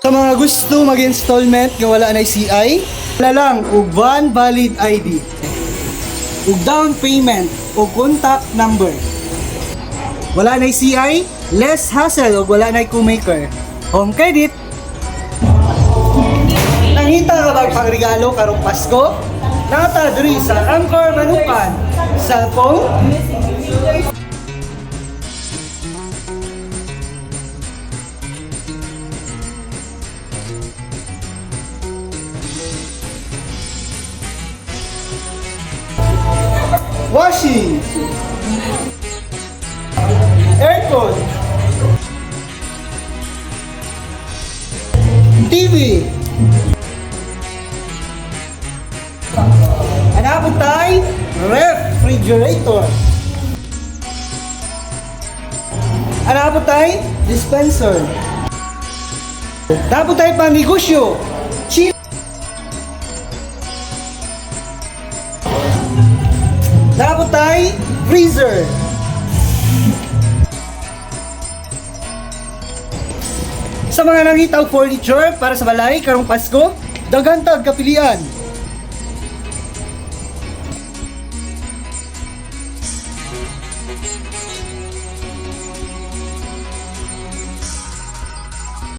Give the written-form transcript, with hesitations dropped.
Sa mga gusto mag-installment nga wala na CI, wala lang og one valid ID, ug down payment o contact number. Wala na CI, less hassle ug wala na co-maker. Home credit. Nangita ka ba pang regalo karong Pasko? Nata diri sa Angkor Manukan. Cellphone, washing, aircon, TV, hanapon tayo refrigerator, hanapon tayo dispenser, hanapon tayo pang negosyo, chill, hanapon tayo freezer. Sa mga nangitaw furniture para sa balay karong Pasko, daghan tag kapilian.